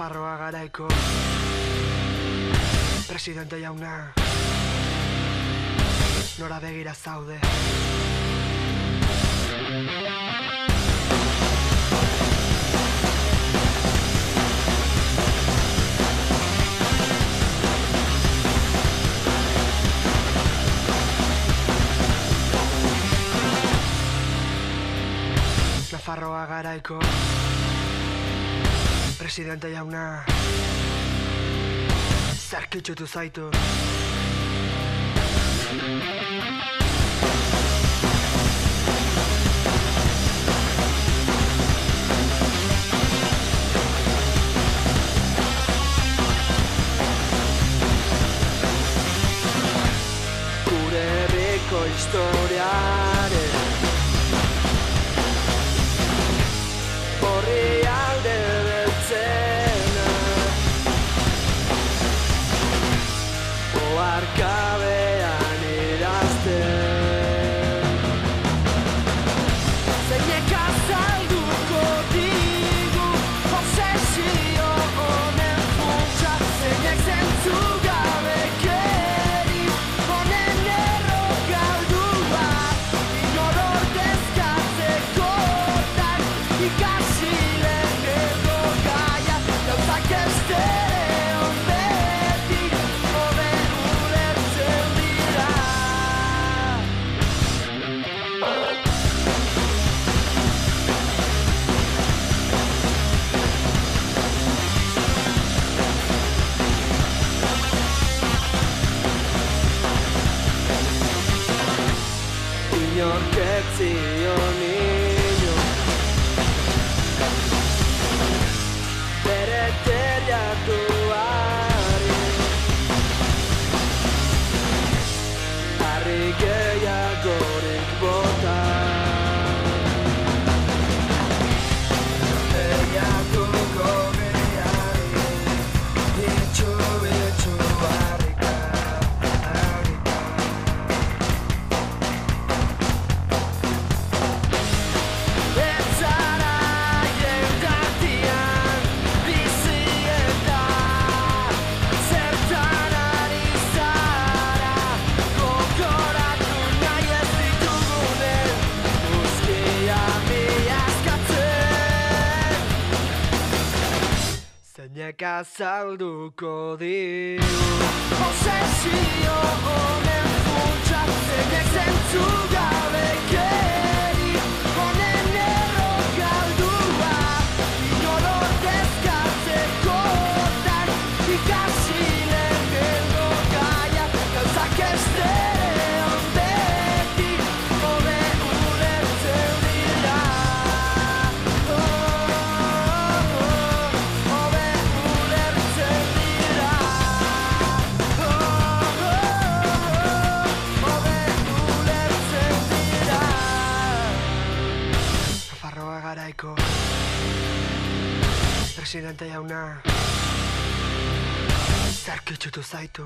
Nafarroa garaiko presidente jauna, nora begira zaude? Nafarroa garaiko presidente jauna, zerkitzutu zaitu. Gure herriko historiaren horri alde beltzena, oarkabean idazten. Zeinek azalduko digu obsesio honen funtsa, zeinek zentzugabekeri honen errokaldua, inor ordezkatzekotan ikasi lehenengo gaia, gauzak estereon beti hobe ulertzen dira. Inork ez zion inor bere teilatuari harri gehiagorik bota. Teilatuko gehiari itxu harrika. Zeinek azalduko digu obsesio honen funtsa, zeinek zentzugabekeri honen errokaldua, inor ordezkatzekotan ikasi lehenengo gaia, gauzak estereon beti hobe ulertzen dira. Nafarroa garaiko presidente jauna, zerkitzutu zaitu.